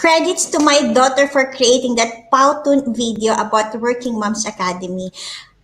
Credits to my daughter for creating that Powtoon video about Working Moms Academy.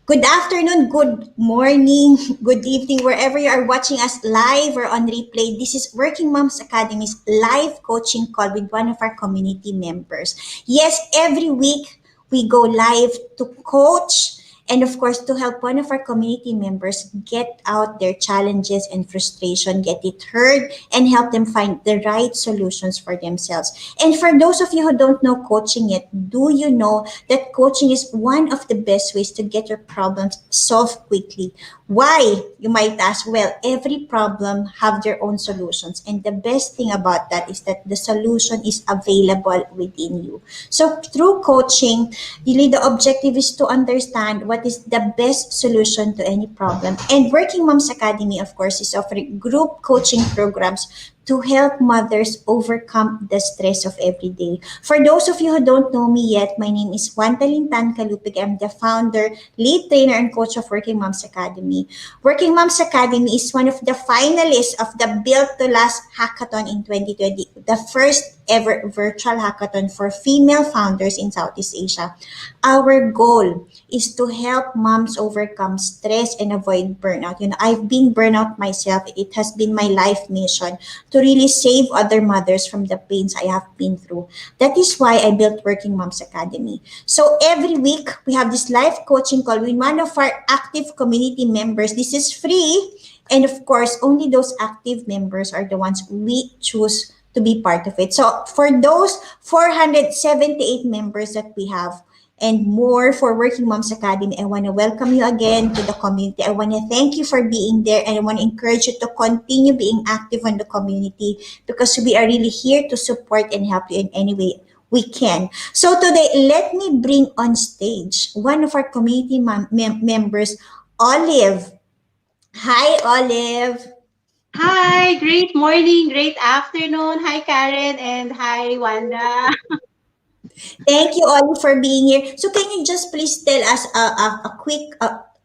Good afternoon, good morning, good evening, wherever you are watching us live or on replay. This is Working Moms Academy's live coaching call with one of our community members. Yes, every week we go live to coach and of course to help one of our community members get out their challenges and frustration, get it heard, and help them find the right solutions for themselves. And for those of you who don't know coaching yet, do you know that coaching is one of the best ways to get your problems solved quickly? Why? You might ask. Well, every problem have their own solutions, and the best thing about that is that the solution is available within you. So through coaching, really the objective is to understand what is the best solution to any problem. And Working Moms Academy, of course, is offering group coaching programs to help mothers overcome the stress of every day. For those of you who don't know me yet, my name is Wanda Kalupig. I'm the founder, lead trainer, and coach of Working Moms Academy. Working Moms Academy is one of the finalists of the Built to Last Hackathon in 2020, the first ever virtual hackathon for female founders in Southeast Asia. Our goal is to help moms overcome stress and avoid burnout. I've been burnout myself. It has been my life mission to really save other mothers from the pains I have been through. That is why I built Working Moms Academy. So every week, we have this live coaching call with one of our active community members. This is free. And of course, only those active members are the ones we choose to be part of it. So for those 478 members that we have, and more for Working Moms Academy, I want to welcome you again to the community. I want to thank you for being there, and I want to encourage you to continue being active in the community because we are really here to support and help you in any way we can. So today, let me bring on stage one of our community members, Olive. Hi, Olive. Hi, great morning, great afternoon. Hi, Karen, and hi, Wanda. Thank you, Olive, for being here. So can you just please tell us a quick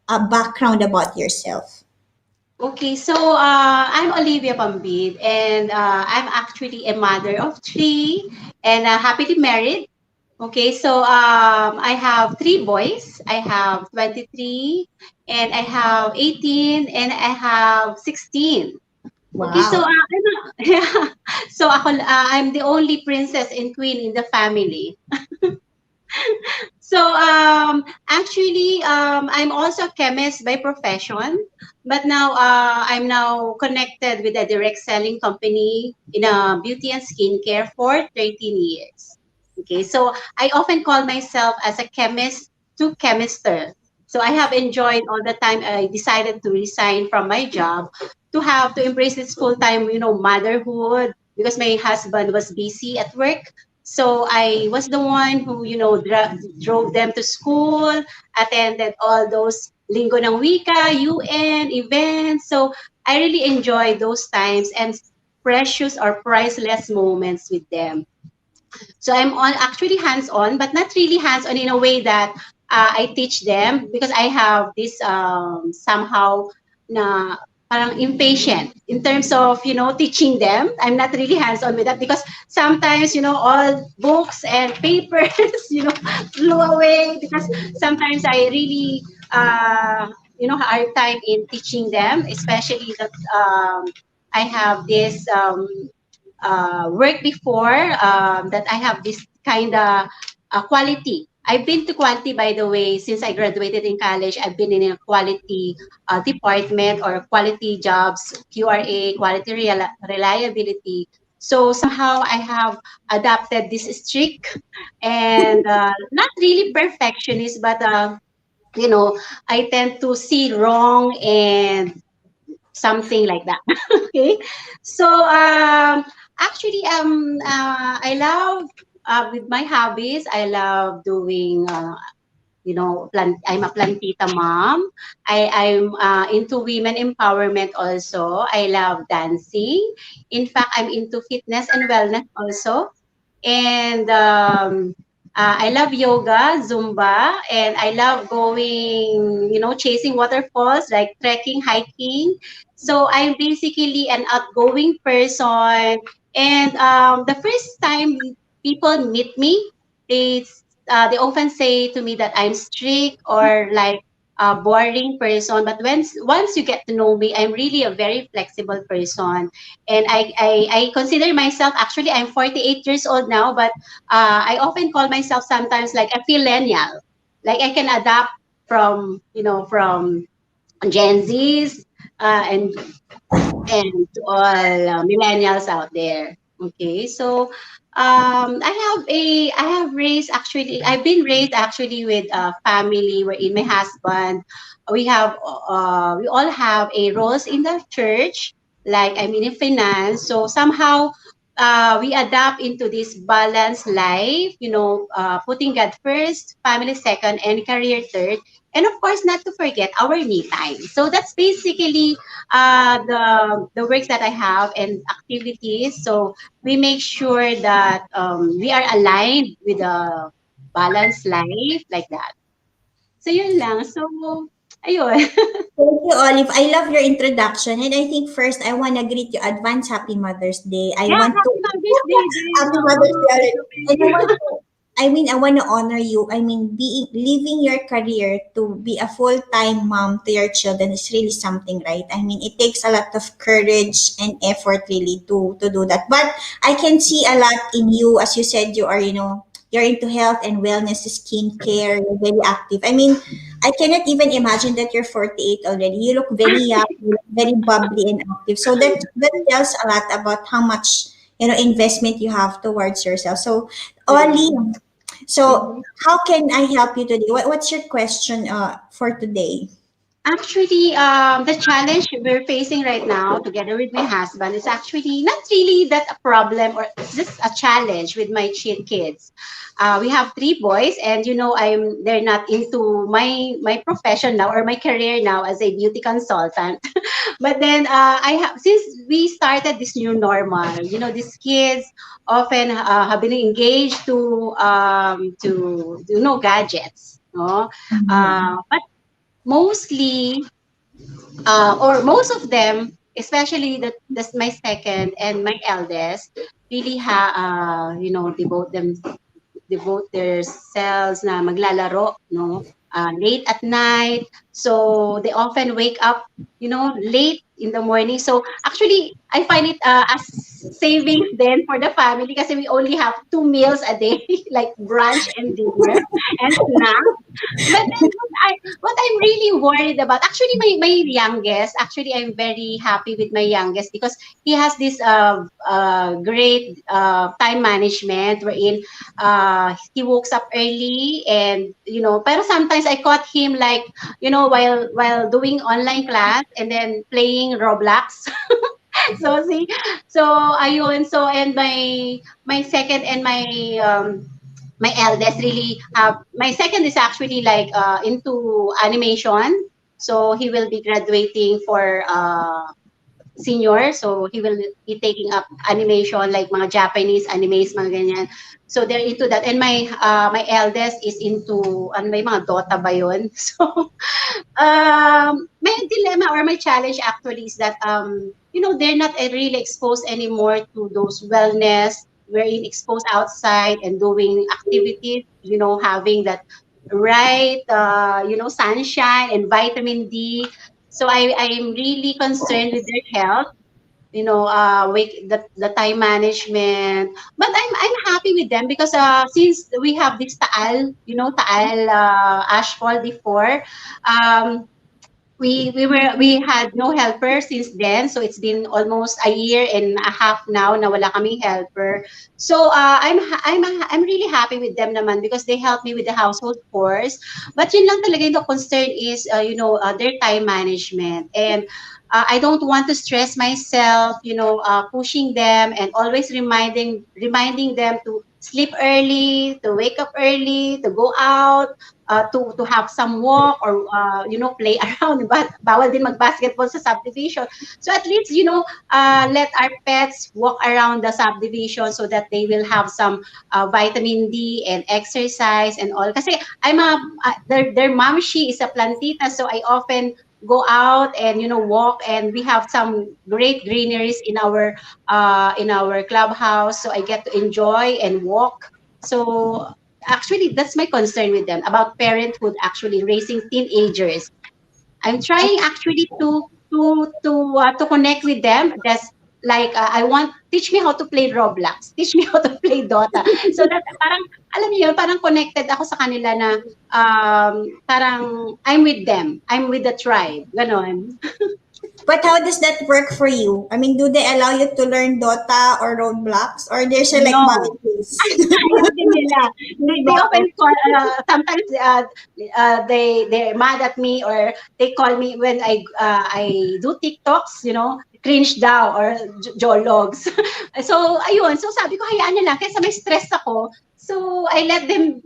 background about yourself? Okay, so I'm Olivia Pambid, and I'm actually a mother of three and happily married. Okay, so I have three boys. I have 23, and I have 18, and I have 16. Okay, so Wow. yeah, so I'm the only princess and queen in the family. So actually, I'm also a chemist by profession, but now I'm now connected with a direct selling company in a beauty and skincare for 13 years. Okay, so I often call myself as a chemist to chemister. So I have enjoyed all the time. I decided to resign from my job to have to embrace this full time, motherhood because my husband was busy at work. So I was the one who, drove them to school, attended all those Linggo ng Wika, UN events. So I really enjoyed those times and precious or priceless moments with them. So I'm on actually hands-on, but not really hands-on in a way that I teach them because I have this somehow na parang impatient in terms of teaching them. I'm not really hands-on with that because sometimes all books and papers flew away because sometimes I really hard time in teaching them, especially that I have this work before that I have this kind of quality. I've been to quality, by the way, since I graduated in college. I've been in a quality department or quality jobs, QRA, quality reliability. So somehow I have adopted this streak and not really perfectionist, but I tend to see wrong and something like that. Okay, so actually I love with my hobbies I love doing I'm a plantita mom. I'm into women empowerment also. I love dancing. In fact, I'm into fitness and wellness also. And I love yoga, Zumba, and I love going, chasing waterfalls like trekking, hiking. So I'm basically an outgoing person. And the first time people meet me, they often say to me that I'm strict or like a boring person. But once you get to know me, I'm really a very flexible person, and I consider myself, actually I'm 48 years old now, but I often call myself sometimes like a millennial. Like I can adapt from from Gen Zs, and to all millennials out there. Okay, so I have raised, actually I've been raised actually with a family wherein my husband, we all have a roles in the church, like I'm in finance, so somehow we adapt into this balanced life, putting God first, family second, and career third, and of course not to forget our me time. So that's basically the works that I have and activities. So we make sure that we are aligned with a balanced life like that. So yun lang. So ayun. Thank you, Olive. I love your introduction. And I think first, I want to greet you advance Happy Mother's Day. I Yeah, want to happy Mother's Day din. Happy Mother's Day Oo, already. And I want sorry. to, I want to honor you. I mean, being leaving your career to be a full-time mom to your children is really something, right? I mean, it takes a lot of courage and effort really to do that. But I can see a lot in you. As you said, you are, you're into health and wellness, skincare, you're very active. I mean, I cannot even imagine that you're 48 already. You look very young, you look very bubbly and active. So that tells a lot about how much investment you have towards yourself. So, Oli, True. so Mhm. how can I help you today? What's your question for today? Actually, the challenge we're facing right now together with my husband is actually not really that a problem, or it's just a challenge with my kids. We have three boys, and they're not into my profession now, or my career now as a beauty consultant. But then I have, since we started this new normal, these kids often have been engaged to gadgets, no. Mhm. But mostly, or most of them, especially that's my second and my eldest, really devote themselves na maglalaro, no? Late at night. So they often wake up, late in the morning. So actually, I find it as savings then for the family, kasi we only have 2 meals a day, like brunch and dinner and snack. But then what I'm really worried about, actually my youngest, actually I'm very happy with my youngest because he has this great time management wherein he wakes up early, and pero sometimes I caught him like while doing online class and then playing Roblox. So see, so ayun, so and my second and my eldest really have, my second is actually like into animation, so he will be graduating for senior, so he will be taking up animation like mga Japanese animes, mga ganyan. So they're into that, and my eldest is into may mga Dota ba yun? So my dilemma or my challenge actually is that they're not really exposed anymore to those wellness, wherein exposed outside and doing activities, having that right sunshine and vitamin D. So I'm really concerned with their health, wake the time management. But I'm happy with them because since we have this taal ashfall before, um we had no helper since then, so it's been almost a year and a half now na wala kaming helper. So I'm really happy with them naman because they help me with the household chores. But yun lang talaga, yung the concern is their time management, and I don't want to stress myself, pushing them and always reminding them to sleep early, to wake up early, to go out, to have some walk, or play around. But bawal din mag-basketball sa subdivision. So at least let our pets walk around the subdivision so that they will have some vitamin D and exercise and all. Kasi their mom, she is a plantita, so I often go out and walk, and we have some great greeneries in our clubhouse, so I get to enjoy and walk. So actually that's my concern with them about parenthood, actually raising teenagers. I'm trying actually to connect with them. That's like, I want, teach me how to play Roblox, teach me how to play Dota, so that parang alam niyo yun, parang connected ako sa kanila na parang I'm with them, I'm with the tribe, ganon. But how does that work for you? I mean, do they allow you to learn Dota or Roblox, or they're still like, mommy, No. please? Ayaw din nila. They often call, sometimes they're mad at me, or they call me when I do TikToks, cringe daw or jologs. So ayun, so sabi ko hayaan nila kasi may stress ako. So I let them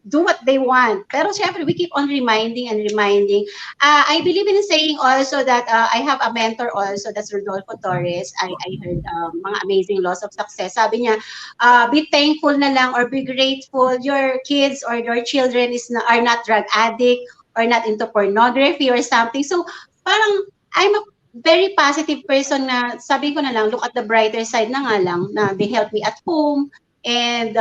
do what they want. Pero syempre we keep on reminding and reminding. I believe in saying also that I have a mentor also, that's Rodolfo Torres. I heard mga amazing laws of success. Sabi niya, be thankful na lang, or be grateful your kids or your children are not drug addict or not into pornography or something. So parang I'm a very positive person, na sabi ko na lang, look at the brighter side na nga lang, na they help me at home, and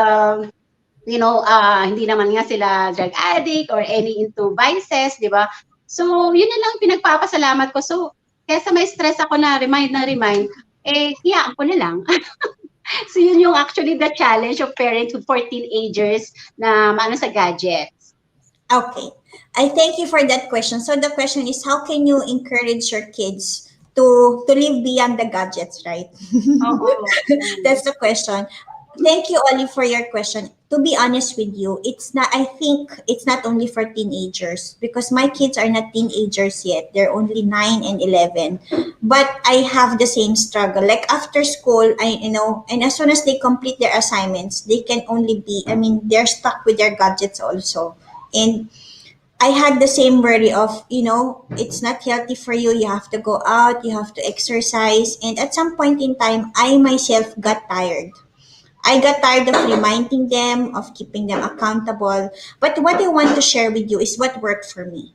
hindi naman nga sila drug addict or any into vices, di ba? So, yun na lang pinagpapasalamat ko. So, kesa may stress ako na remind, hiyaan ko na lang. So, yun yung actually the challenge of parenthood for teenagers na maano sa gadgets. Okay. I thank you for that question. So the question is, how can you encourage your kids to live beyond the gadgets, right? Oo. That's the question. Thank you, Ollie, for your question. To be honest with you, it's not, I think it's not only for teenagers, because my kids are not teenagers yet. They're only 9 and 11. But I have the same struggle. Like after school, and as soon as they complete their assignments, they can only be, I mean, they're stuck with their gadgets also. And I had the same worry of, it's not healthy for you. You have to go out, you have to exercise. And at some point in time, I myself got tired. I got tired of reminding them, of keeping them accountable. But what I want to share with you is what worked for me.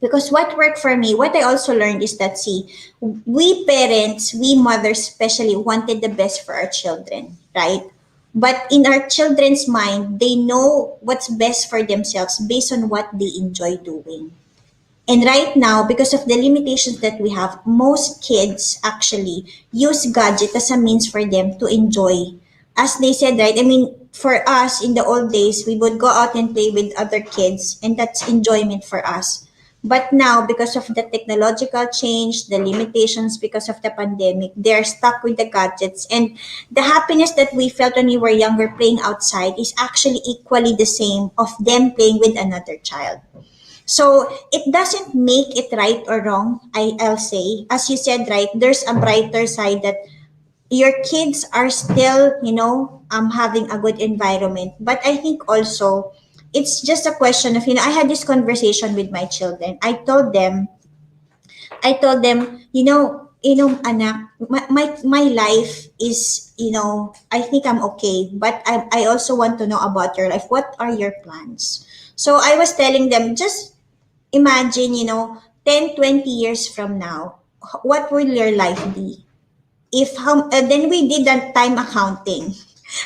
Because what worked for me, what I also learned is that, see, we parents, we mothers especially, wanted the best for our children, right? But in our children's mind, they know what's best for themselves based on what they enjoy doing. And right now, because of the limitations that we have, most kids actually use gadget as a means for them to enjoy. As they said, right? I mean, for us in the old days, we would go out and play with other kids, and that's enjoyment for us. But now, because of the technological change, the limitations because of the pandemic, they're stuck with the gadgets. And the happiness that we felt when we were younger playing outside is actually equally the same of them playing with another child. So it doesn't make it right or wrong, I'll say. As you said, right, there's a brighter side that your kids are still, having a good environment. But I think also it's just a question of, I had this conversation with my children. I told them, anak, my life is, I think I'm okay, but I also want to know about your life. What are your plans? So I was telling them, just imagine, 10, 20 years from now, what will your life be? If how Then we did that time accounting.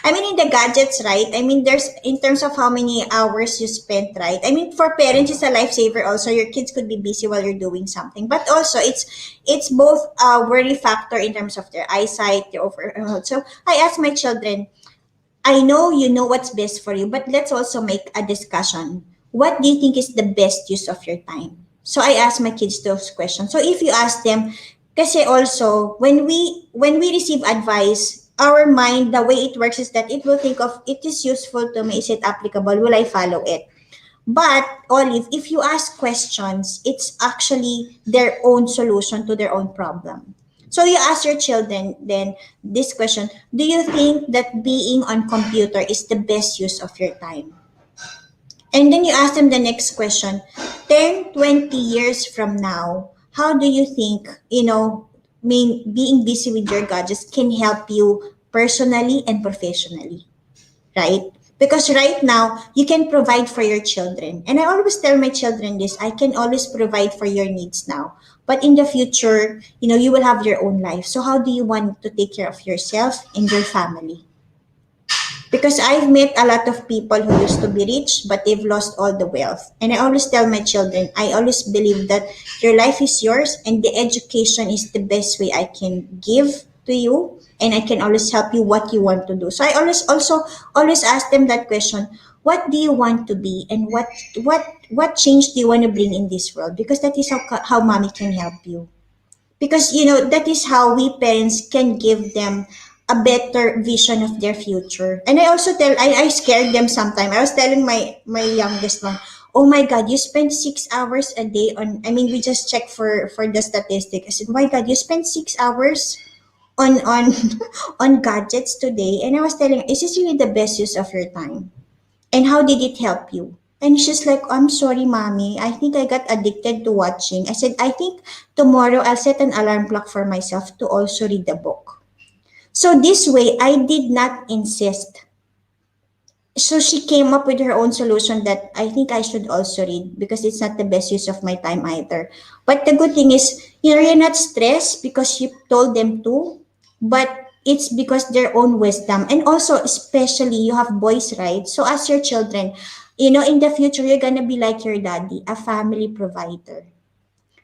I mean, in the gadgets, right? I mean, there's in terms of how many hours you spent, right? I mean, for parents, it's a lifesaver. Also, your kids could be busy while you're doing something, but also it's both a worry factor in terms of their eyesight, their overall. So I asked my children, I know you know what's best for you, but let's also make a discussion. What do you think is the best use of your time? So I asked my kids those questions. So if you ask them, kasi also when we receive advice, our mind, the way it works is that it will think of, it is useful to me, is it applicable, will I follow it? But Olive, if you ask questions, it's actually their own solution to their own problem. So you ask your children then this question, do you think that being on computer is the best use of your time? And then you ask them the next question, 10, 20 years from now, how do you think, being busy with your gadgets can help you personally and professionally? Right? Because right now, you can provide for your children. And I always tell my children this, I can always provide for your needs now. But in the future, you will have your own life. So how do you want to take care of yourself and your family? Because I've met a lot of people who used to be rich, but they've lost all the wealth. And I always tell my children, I always believe that your life is yours and the education is the best way I can give to you. And I can always help you what you want to do. So I always ask them that question, what do you want to be and what change do you want to bring in this world? Because that is how mommy can help you, because that is how we parents can give them a better vision of their future. And I also I scared them sometime. I was telling my youngest one, oh my god, you spend 6 hours a day on, I mean, we just checked for the statistic. I said, my god, you spend 6 hours on on gadgets today. And I was telling her, is this really the best use of your time? And how did it help you? And she's like, I'm sorry, mommy. I think I got addicted to watching. I said, I think tomorrow I'll set an alarm clock for myself to also read the book. So this way, I did not insist. So she came up with her own solution that I think I should also read because it's not the best use of my time either. But the good thing is, you're not stressed because you told them to, but it's because their own wisdom. And also, especially, you have boys, right? So as your children, in the future, you're gonna be like your daddy, a family provider.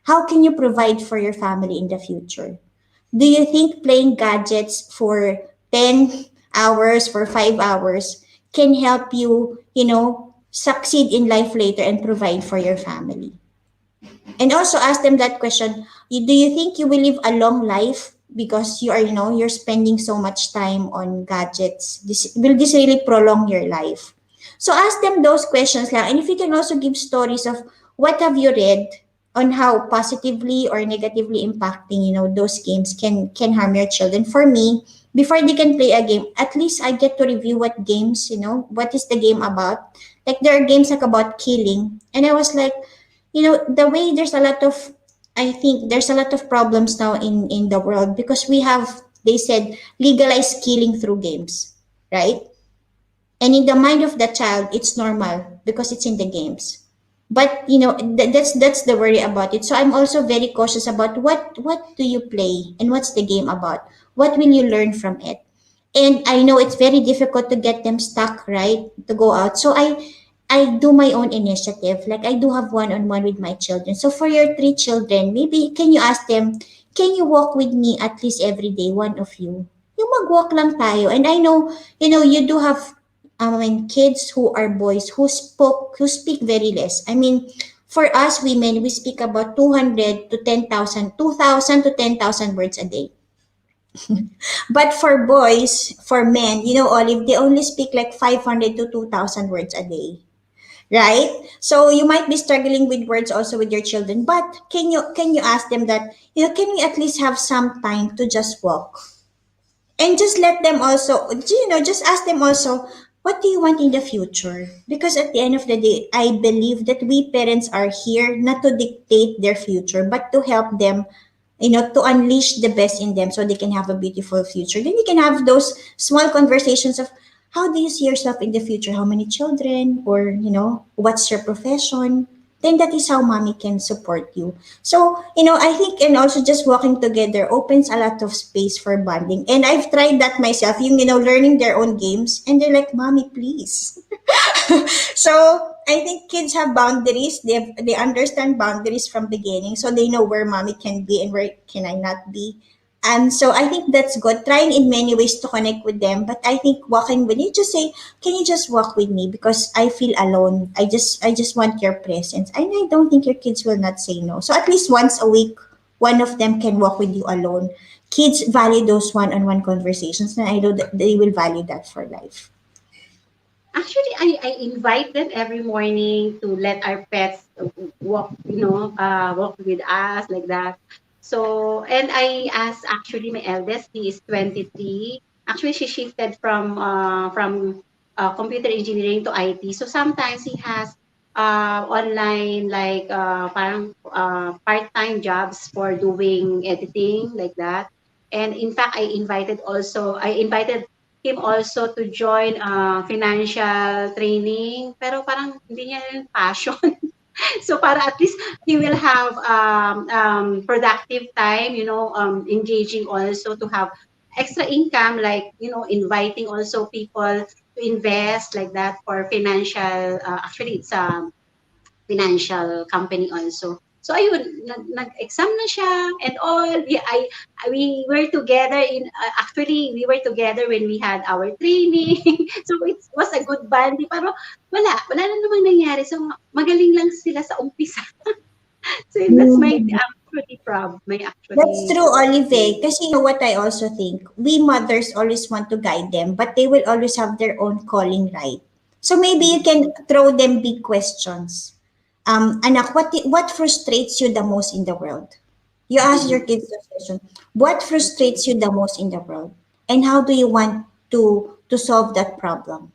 How can you provide for your family in the future? Do you think playing gadgets for 10 hours, for 5 hours, can help you, succeed in life later and provide for your family? And also ask them that question, do you think you will live a long life because you're spending so much time on gadgets? Will this really prolong your life? So ask them those questions lang. And if you can also give stories of what have you read on how positively or negatively impacting, those games can harm your children. For me, before they can play a game, at least I get to review what games, what is the game about. Like there are games like about killing. And I was like, the way there's a lot of, I think there's a lot of problems now in the world because we have, they said, legalized killing through games, right? And in the mind of the child, it's normal because it's in the games. But that's the worry about it. So I'm also very cautious about what do you play and what's the game about. What will you learn from it? And I know it's very difficult to get them stuck, right, to go out. So I do my own initiative. Like I do have one-on-one with my children. So for your 3 children, maybe can you ask them, can you walk with me at least every day, one of you? Yung mag-walk lang tayo. And I know, you do have kids who are boys who speak very less. I mean, for us women, we speak about 200 to 10,000, 2,000 to 10,000 words a day. But for boys, for men, Olive, they only speak like 500 to 2,000 words a day. Right? So you might be struggling with words also with your children, but can you ask them that, can we at least have some time to just walk? And just let them also, just ask them also, what do you want in the future? Because at the end of the day, I believe that we parents are here not to dictate their future, but to help them, to unleash the best in them so they can have a beautiful future. Then you can have those small conversations of how do you see yourself in the future? How many children? Or, what's your profession? Then that is how mommy can support you. So, I think, and also just walking together opens a lot of space for bonding. And I've tried that myself, learning their own games. And they're like, mommy, please. So I think kids have boundaries. They understand boundaries from beginning, so they know where mommy can be and where can I not be. And so I think that's good. Trying in many ways to connect with them, but I think walking with you, just say, "Can you just walk with me because I feel alone. I just want your presence." And I don't think your kids will not say no. So at least once a week, one of them can walk with you alone. Kids value those one-on-one conversations, and I know that they will value that for life. Actually, I invite them every morning to let our pets walk, walk with us like that. So, and I asked actually my eldest, he is 23. Actually, she shifted from computer engineering to IT. So sometimes he has online like parang part-time jobs for doing editing like that. And in fact, I invited him also to join financial training, pero parang hindi niya rin passion. So para at least he will have productive time, engaging also to have extra income, like inviting also people to invest like that for financial. Actually, it's financial company also. So ayun, nag-exam na siya and all. We were together actually we were together when we had our training. So it was a good bonding. Pero wala na namang nangyari. So magaling lang sila sa umpisa. So that's my Mm. actually proud. My That's actually true, Olive. Kasi you know what I also think? We mothers always want to guide them, but they will always have their own calling, right? So maybe you Mhm, can throw them big questions. Anak, what frustrates you the most in the world? You ask your mhm, kids this question. What frustrates you the most in the world? And how do you want to solve that problem?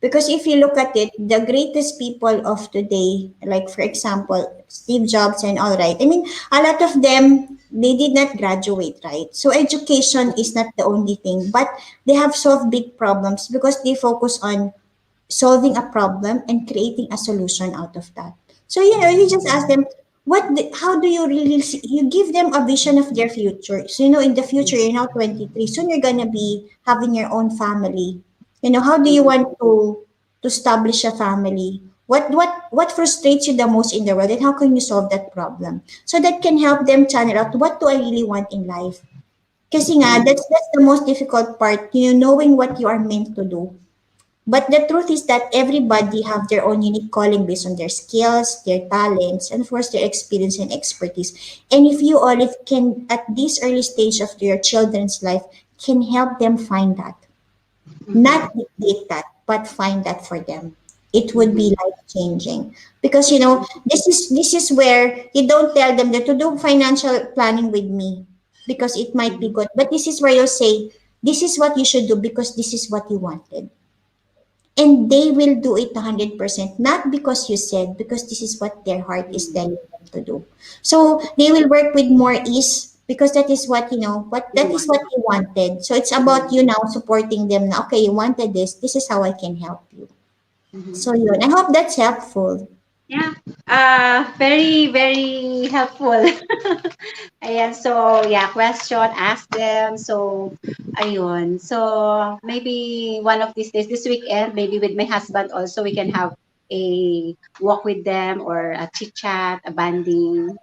Because if you look at it, the greatest people of today, like for example, Steve Jobs and all right, I mean, a lot of them, they did not graduate, right? So education is not the only thing, but they have solved big problems because they focus on solving a problem and creating a solution out of that. So you just ask them, how do you really see, you give them a vision of their future. So in the future, you're now 23, soon you're gonna be having your own family. How do you mhm, want to establish a family? What frustrates you the most in the world, and how can you solve that problem? So that can help them channel out, what do I really want in life? Kasi nga, mhm, that's the most difficult part, knowing what you are meant to do. But the truth is that everybody have their own unique calling based on their skills, their talents, and of course their experience and expertise. And if you all if can at this early stage of your children's life can help them find that, not mhm, dictate that, but find that for them, it would be mhm, life changing. Because this is where you don't tell them that to do financial planning with me because it might be mhm, good, but this is where you'll say this is what you should do because this is what you wanted, and they will do it 100%, not because you said, because this is what their heart is mhm. telling them to do. So they will work with more ease because that is what You that is want. what you wanted. So it's about Mhm, you now supporting them now. Okay, you wanted this is how I can help you. So mhm. yun, I hope that's helpful. Yeah, very, very helpful. Ayan, so yeah, question, ask them. So, ayun. So, maybe one of these days, this weekend, maybe with my husband also, we can have a walk with them or a chit chat, a banding.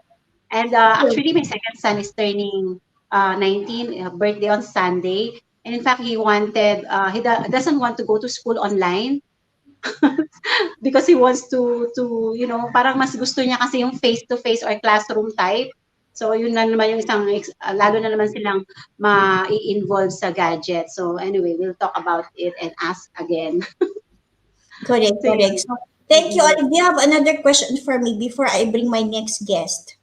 And actually, my second son is turning 19, birthday on Sunday. And in fact, he doesn't want to go to school online because he wants to parang mas gusto niya kasi yung face to face or classroom type. So yun na naman yung lalo na naman silang ma-involve sa gadget. So anyway, we'll talk about it and ask again. Correct, So correct. yun. So thank you, Mm-mm. Olive. Do you have another question for me before I bring my next guest?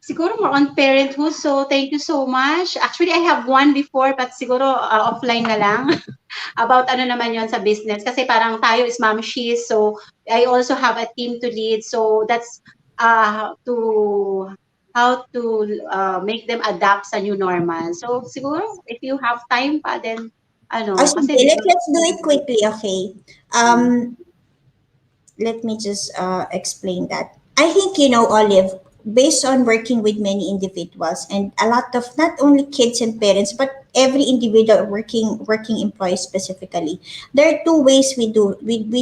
Siguro more on parenthood. So thank you so much. Actually, I have one before but siguro offline na lang. About ano naman yon sa business kasi parang tayo is mom she's, so I also have a team to lead, so that's to how to make them adapt sa new normal. So siguro if you have time pa then Oh, ano sige, kasi let's do it quickly, okay? mm, Let me just explain that. I think, Olive, based on working with many individuals and a lot of not only kids and parents, but every individual working employee specifically, there are two ways we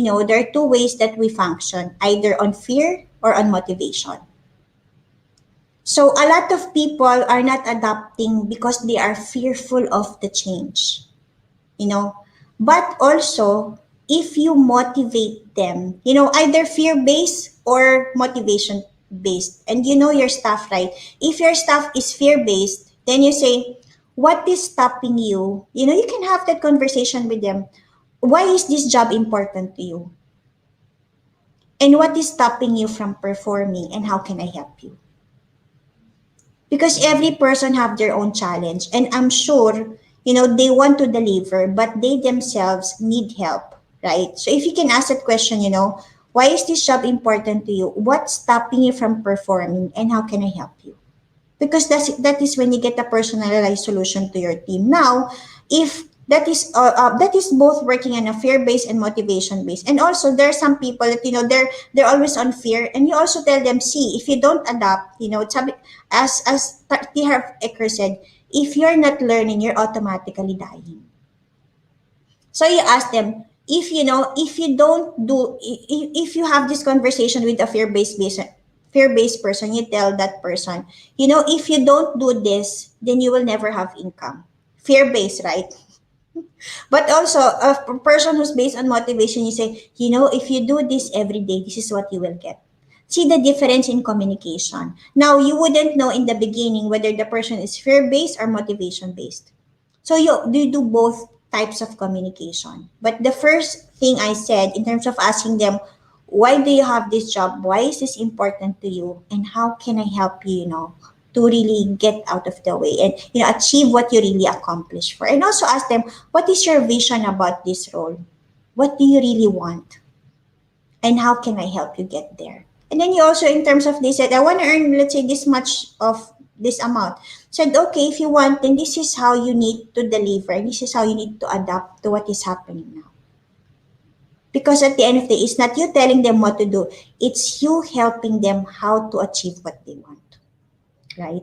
know there are two ways that we function, either on fear or on motivation. So a lot of people are not adapting because they are fearful of the change, you know but also if you motivate them, either fear based or motivation based, and your staff, right? If your staff is fear based, then you say, what is stopping you? You can have that conversation with them. Why is this job important to you, and what is stopping you from performing, and how can I help you? Because every person have their own challenge, and I'm sure they want to deliver, but they themselves need help, right? So if you can ask that question, why is this job important to you, what's stopping you from performing, and how can I help you? Because that is when you get a personalized solution to your team. Now if that is both working on a fear based and motivation based. And also there are some people that they're always on fear, and you also tell them, see, if you don't adapt, as T. Ecker said, if you're not learning, you're automatically dying. So you ask them, if you don't do, if you have this conversation with a fear-based person, you tell that person, if you don't do this, then you will never have income. Fear-based, right? But also a person who's based on motivation, you say, if you do this every day, this is what you will get. See the difference in communication. Now, you wouldn't know in the beginning whether the person is fear-based or motivation-based. So you do both types of communication. But the first thing I said in terms of asking them, why do you have this job? Why is this important to you? And how can I help you, to really get out of the way and achieve what you really accomplish for? And also ask them, what is your vision about this role? What do you really want? And how can I help you get there? And then you also, in terms of they said, I want to earn, let's say, this much of this amount. Said, okay, if you want, then this is how you need to deliver. This is how you need to adapt to what is happening now. Because at the end of the day, it's not you telling them what to do. It's you helping them how to achieve what they want. Right?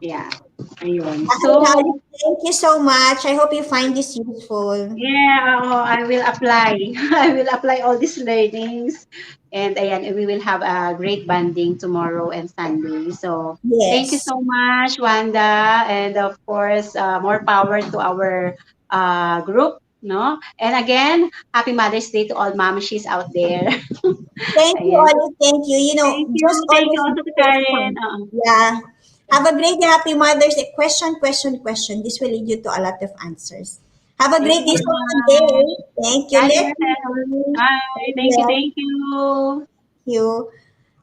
Yeah. Ayun. Okay, So, Holly, thank you so much. I hope you find this useful. yeah, I will apply. I will apply all these learnings. And ayan, we will have a great bonding tomorrow and Sunday. So, thank you Yes. so much, Wanda. And of course, more power to our group. No? And again, happy Mother's Day to all momshies out there. Thank you, Ayan. Olive. Thank you. Thank you. Just Thank you always also be to Karen. patient. Yeah. Have a great day. Happy Mother's Day. Question, question, question. This will lead you to a lot of answers. Have a Thank great you day, very so much. day. Thank you. God Let me bless. Bye. Thank you. know. Thank you. Thank you.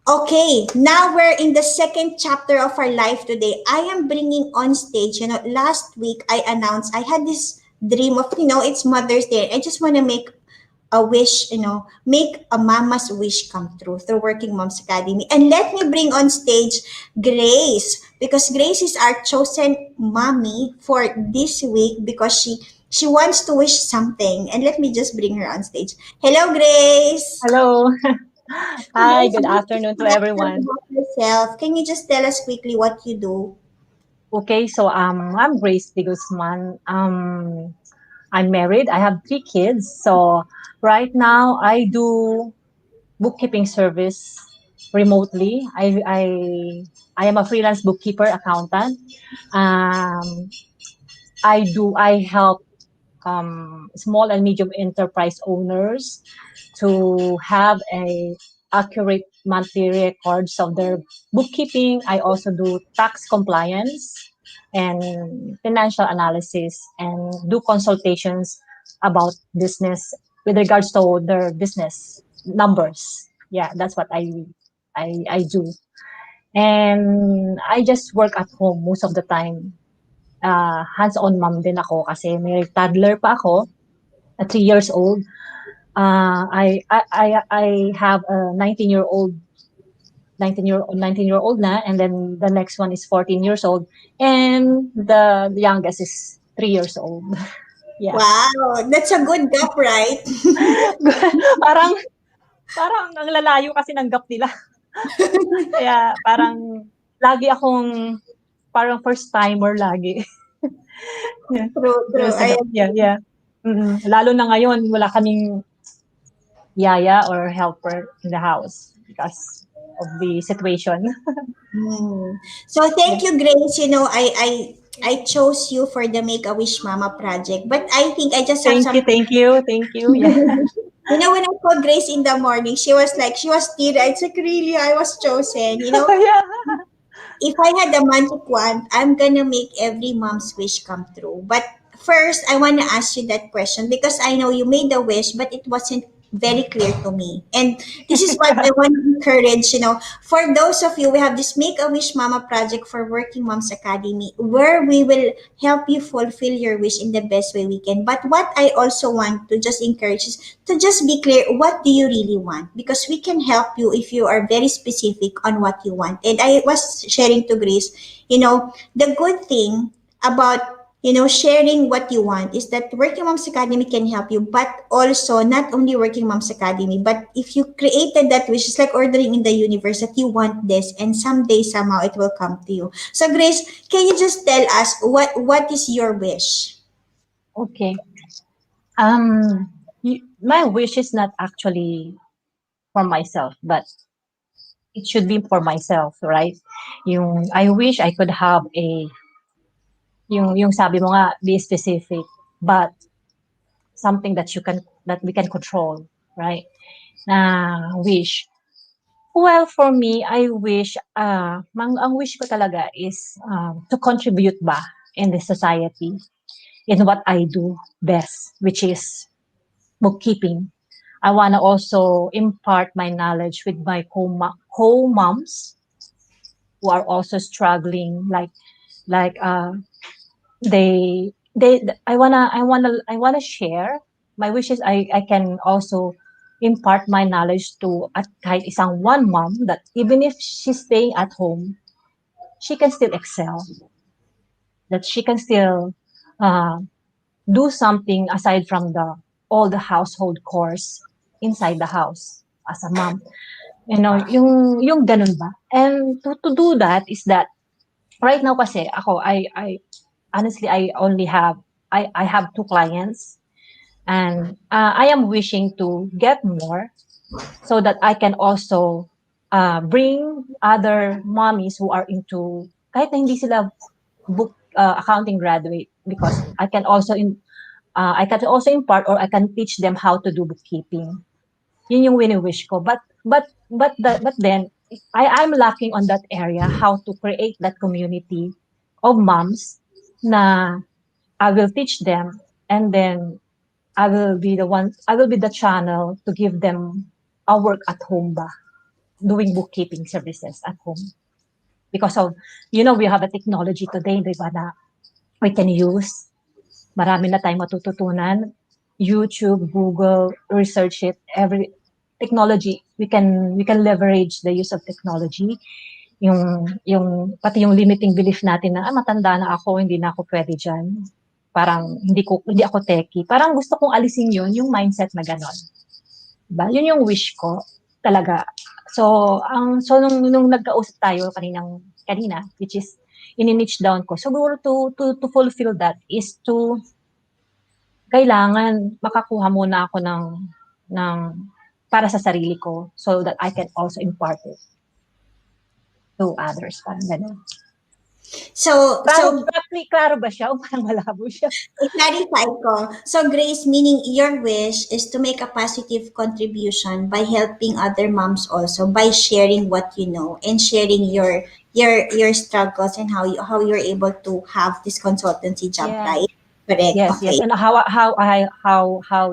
Okay, now we're in the second chapter of our life today. I am bringing on stage, last week I announced I had this dream of, it's Mother's Day. I just want to make a wish, make a mama's wish come true through Working Moms Academy. And let me bring on stage Grace, because Grace is our chosen mommy for this week because she wants to wish something. And let me just bring her on stage. Hello, Grace. Hello. Hi, Grace, good just afternoon to introduction everyone. about yourself. Can you just tell us quickly what you do? Okay, so I'm Grace de Guzman. I'm married. I have 3 kids. So right now I do bookkeeping service remotely. I am a freelance bookkeeper accountant. Um, I help small and medium enterprise owners to have a accurate monthly records of their bookkeeping. I also do tax compliance and financial analysis and do consultations about business with regards to their business numbers. Yeah, that's what I do. And I just work at home most of the time. Hands-on mom din ako kasi may toddler pa ako at 3 years old. I have a 19-year old na, and then the next one is 14 years old, and the youngest is 3 years old. Yeah. Wow, that's a good gap, right? parang parang ang lalayo kasi ng gap nila. Kaya parang lagi akong parang first timer lagi. Yeah. True, true. Sa gap. Yeah, yeah. Lalo na ngayon wala kaming yaya or helper in the house because of the situation. So Yeah. thank you, Grace. I chose you for the Make a Wish Mama project, but I think I just have Thank you, some. thank you, thank you. Yeah. When I called Grace in the morning, she was teary. It's like, really, I was chosen. Yeah. If I had a magic wand, I'm gonna make every mom's wish come true. But first, I wanna ask you that question because I know you made a wish, but it wasn't very clear to me. And this is what I want to encourage, for those of you, we have this Make a Wish Mama project for Working Moms Academy where we will help you fulfill your wish in the best way we can. But what I also want to just encourage is to just be clear, what do you really want? Because we can help you if you are very specific on what you want. And I was sharing to Grace, the good thing about sharing what you want is that Working Moms Academy can help you, but also not only Working Moms Academy, but if you created that wish, it's like ordering in the universe that you want this, and someday somehow it will come to you. So Grace, can you just tell us what is your wish? Okay. Um, my wish is not actually for myself, but it should be for myself, right? Yung I wish I could have yung sabi mo nga, be specific, but something that we can control, right? Na wish. Well, for me, I wish, ang wish ko talaga is to contribute ba in the society in what I do best, which is bookkeeping. I want to also impart my knowledge with my co-moms who are also struggling, like they I wanna share my wishes. I can also impart my knowledge to at kahit isang one mom that even if she's staying at home, she can still excel, that she can still uh, do something aside from the all the household chores inside the house as a mom. Yung ganun ba? And to do that is that right now kasi ako, I honestly, I have two clients, and I am wishing to get more so that I can also bring other mommies who are into kahit na hindi sila book accounting graduate, because I can also impart or I can teach them how to do bookkeeping. Yun yung wini-wish ko. But then I'm lacking on that area, how to create that community of moms na I will teach them, and then I will be the channel to give them a work at home ba, doing bookkeeping services at home. Because of, we have a technology today, di ba, na we can use. Marami na tayong matututunan. YouTube, Google, research it, every technology, we can leverage the use of technology. Pati yung limiting belief natin na matanda na ako, hindi na ako pwede diyan. Parang hindi ako techie. Parang gusto kong alisin yung mindset na ganon. Diba? Yun yung wish ko talaga. So nung nagkausap tayo kanina, which is ini-niche down ko. Siguro to fulfill that is to kailangan makakuha muna ako ng para sa sarili ko so that I can also impart it to others. Parang gano'n. So Klaro ba siya o parang malabo siya? i-clarify ko. So Grace, meaning your wish is to make a positive contribution by helping other moms also by sharing what you know and sharing your struggles and how you're able to have this consultancy job, Yeah. right? Correct. Yes, Okay. yes. And how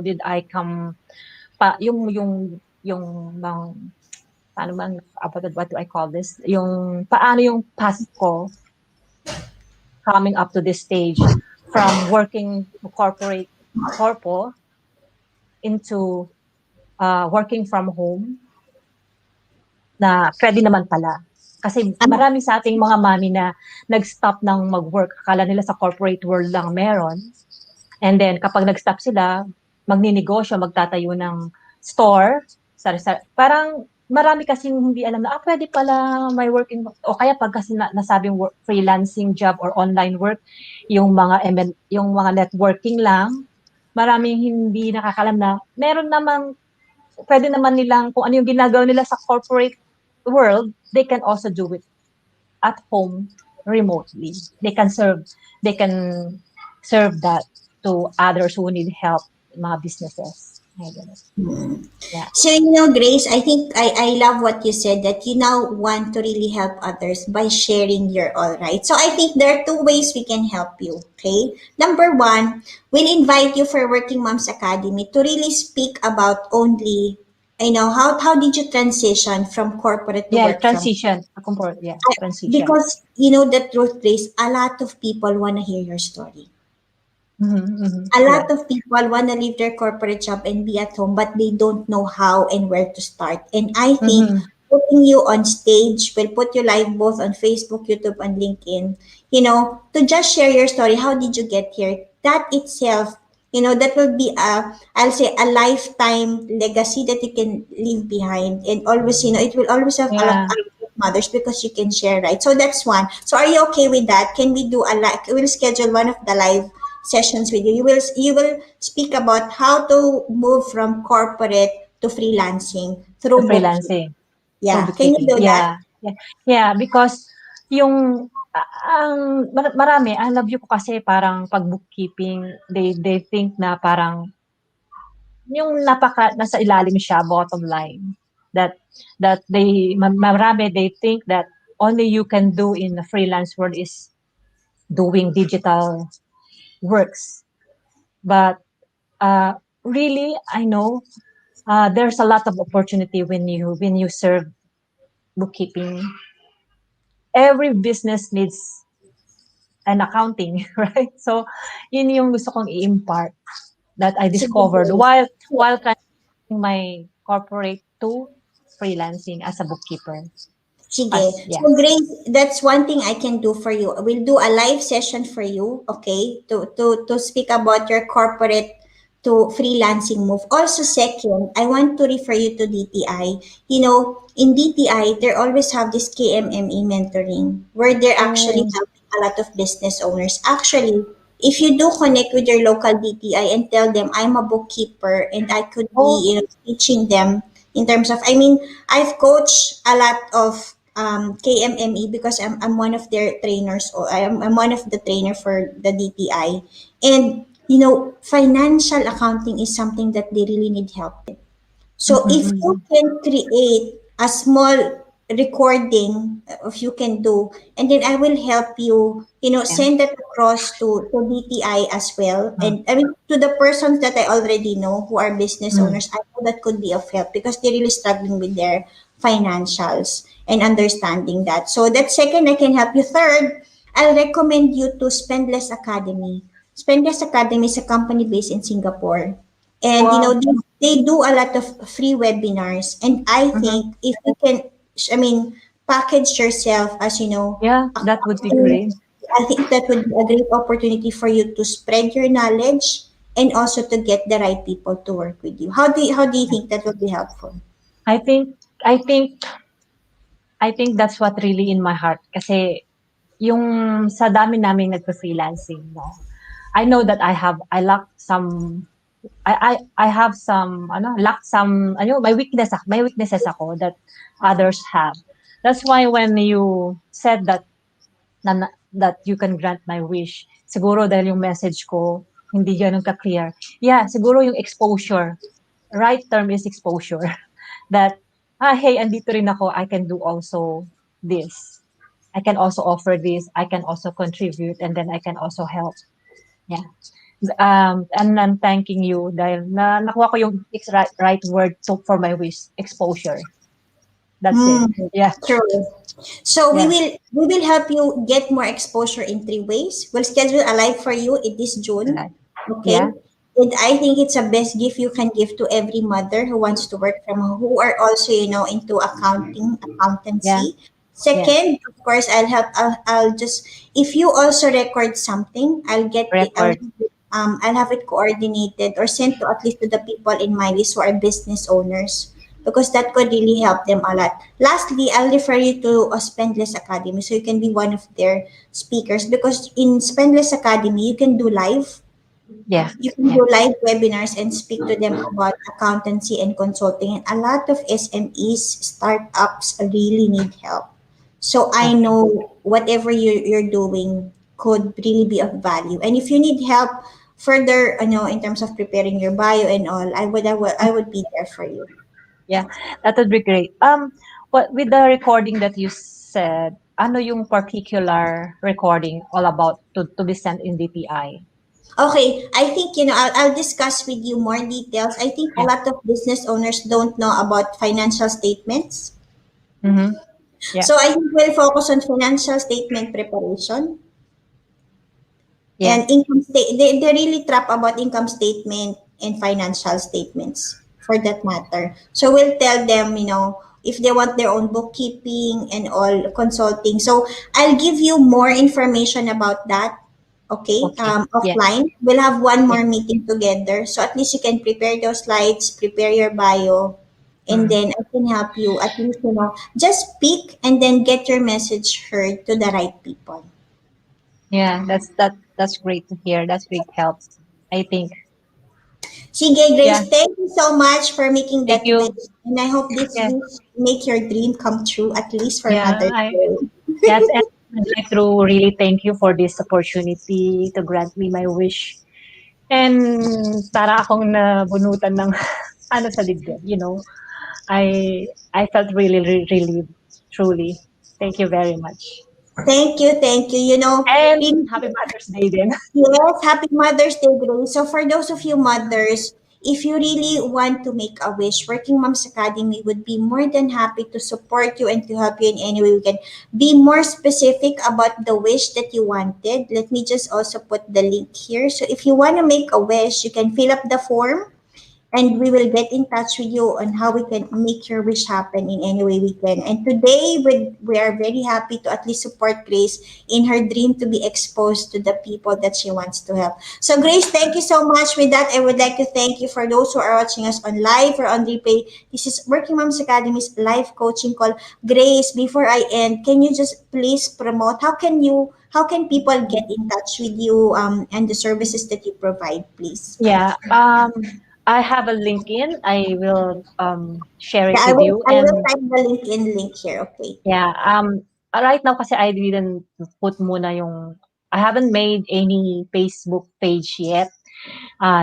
did I come yung paano bang what do I call this? Yung paano yung past ko coming up to this stage from working corpo into working from home na pwede naman pala. Kasi marami sa ating mga mami na nag-stop ng mag-work. Akala nila sa corporate world lang meron. And then kapag nag-stop sila, magninegosyo, magtatayo ng store. Parang marami kasing hindi alam na, pwede pala may working, o kaya pag kasi nasabing freelancing job or online work, yung mga networking lang, maraming hindi nakakalam na meron namang, pwede naman nilang, kung ano yung ginagawa nila sa corporate world, they can also do it at home remotely. They can serve that to others who need help in mga businesses. I get it. Mm. Yeah. So, Grace, I think I love what you said that you now want to really help others by sharing your all right. So, I think there are two ways we can help you. Okay. Number one, we'll invite you for Working Moms Academy to really speak about only, how did you transition from corporate to Yeah, work from? transition. Yeah, transition. Because, the truth is, a lot of people want to hear your story. A Yeah. lot of people want to leave their corporate job and be at home, but they don't know how and where to start. And I think Mm-hmm. putting you on stage, will put you live both on Facebook, YouTube, and LinkedIn, to just share your story. How did you get here? That itself, that will be I'll say a lifetime legacy that you can leave behind. And always, it will always have Yeah. a lot of mothers because you can share, right? So that's one. So are you okay with that? Can we do we'll schedule one of the live sessions with you. You will speak about how to move from corporate to freelancing The through bookkeeping. freelancing. Through Yeah. Can you bookkeeping. do that? Yeah. Yeah. Yeah, because yung marami, I love you ko kasi parang pag bookkeeping, they think na parang yung nasa ilalim siya, bottom line. That marami, they think that only you can do in the freelance world is doing digital works. But really, I know there's a lot of opportunity when you serve bookkeeping. Every business needs an accounting, right? So, yun yung gusto kong i-impart that I Sige, discovered Grace. while transitioning my corporate to freelancing as a bookkeeper. Sige. As So, yeah, Grace, that's one thing I can do for you. We'll do a live session for you, okay, to speak about your corporate to freelancing move. Also, second, I want to refer you to DTI. In DTI, they always have this KMME mentoring where they're actually oh, helping a lot of business owners. Actually, if you do connect with your local DTI and tell them I'm a bookkeeper and I could oh, be, teaching them in terms of, I mean, I've coached a lot of KMME because I'm one of their trainers, or I'm one of the trainer for the DTI. And, financial accounting is something that they really need help with. So mm-mm, if you mm-mm. can create a small recording if you can do, and then I will help you, Yeah, send that across to DTI as well. mm, And I mean to the persons that I already know who are business mm, owners, I know that could be of help because they're really struggling with their financials and understanding that. So that second I can help you. Third, I'll recommend you to Spendless Academy. Spendless Academy is a company based in Singapore. And wow, they do a lot of free webinars. And I mm-hmm. think if you can, I mean, package yourself as, Yeah, that would be accounting, great. I think that would be a great opportunity for you to spread your knowledge and also to get the right people to work with you. How do you think that would be helpful? I think I think I think that's what really in my heart kasi yung sa dami naming nagpe-freelancing, no. I know that I lack some I have some lack some may weaknesses ako that others have. That's why when you said that you can grant my wish, siguro dahil yung message ko hindi gano'n ka-clear. Yeah, siguro yung exposure. Right term is exposure. That, hey, andito rin ako, I can do also this. I can also offer this, I can also contribute, and then I can also help. Yeah. And I'm thanking you dahil nakuha ko yung right word for my wish, exposure. That's it. Hmm, Yeah, true. So we yeah, will we will help you get more exposure in three ways. We'll schedule a live for you in this June. right. Yeah, Okay. And I think it's a best gift you can give to every mother who wants to work from home, who are also, into yeah, accountancy. yeah. Second, of course, I'll just, if you also record something, Record. I'll have it coordinated or sent to at least to the people in my list who are business owners because that could really help them a lot. Lastly, I'll refer you to a Spendless Academy so you can be one of their speakers because in Spendless Academy, you can do live, Yeah, you can yeah, do live webinars and speak to them about accountancy and consulting. And a lot of SMEs, startups really need help. So I okay. know whatever you're doing could really be of value. And if you need help further, in terms of preparing your bio and all, I would be there for you. Yeah, that would be great. What with the recording that you said, ano yung particular recording all about to be sent in DTI? Okay, I think, I'll discuss with you more details. I think a Yeah. lot of business owners don't know about financial statements. Mm-hmm. Yeah. So I think we'll focus on financial statement preparation Yeah. and income state. They really trap about income statement and financial statements for that matter. So we'll tell them, if they want their own bookkeeping and all consulting. So I'll give you more information about that. Okay, Okay. Yeah. offline. We'll have one Yeah. more meeting together. So at least you can prepare those slides, prepare your bio, and Mm. then I can help you at least, just speak and then get your message heard to the right people. Yeah. That's great to hear. That's great help. I think. Sige, Yeah. Grace, thank you so much for making Thank that you. wish. And I hope this Yeah. wish make your dream come true, at least for Yeah. Mother's Day. Yes, and I'd like to really thank you for this opportunity to grant me my wish. And para akong nabunutan ng ano sa dibdib, you know. I felt really relieved, truly. Thank you very much. Thank you, thank you. And Really. happy Mother's Day din. Yes, happy Mother's Day, Grace. So for those of you mothers, if you really want to make a wish, Working Moms Academy would be more than happy to support you and to help you in any way we can. Be more specific about the wish that you wanted. Let me just also put the link here. So if you want to make a wish, you can fill up the form and we will get in touch with you on how we can make your wish happen in any way we can. And today, we are very happy to at least support Grace in her dream to be exposed to the people that she wants to help. So, Grace, thank you so much. With that, I would like to thank you for those who are watching us on live or on replay. This is Working Moms Academy's live coaching call. Grace, before I end, can you just please promote how can people get in touch with you and the services that you provide, please? Yeah. I have a LinkedIn. I will share it Yeah, I with will you. I will And type the LinkedIn link here. Okay. yeah, right now kasi I didn't put muna yung I haven't made any Facebook page yet.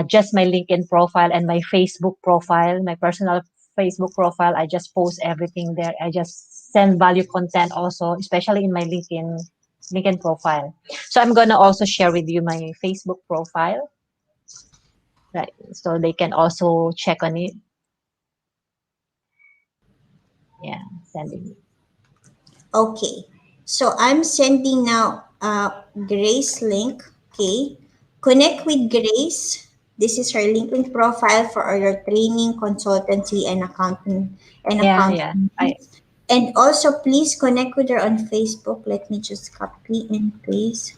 Just my LinkedIn profile and my Facebook profile, my personal Facebook profile. I just post everything there. I just send value content also, especially in my LinkedIn profile. So I'm gonna also share with you my Facebook profile, right? So they can also check on it. Yeah, sending it. Okay. So I'm sending now Grace link. Okay. Connect with Grace. This is her LinkedIn profile for your training, consultancy, and Yeah, yeah. accounting. I And also, please connect with her on Facebook. Let me just copy and paste.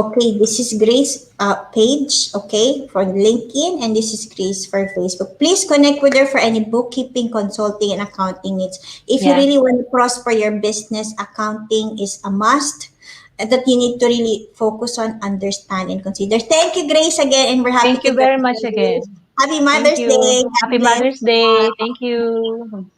Okay, this is Grace page, okay, for LinkedIn, and this is Grace for Facebook. Please connect with her for any bookkeeping, consulting, and accounting needs. If you yeah. really want to prosper your business, accounting is a must that you need to really focus on, understand, and consider. Thank you, Grace, again, and we're happy Thank to you get very to much know you. again. Happy Thank Mother's you. Day. Happy God bless. Mother's Day. Thank you.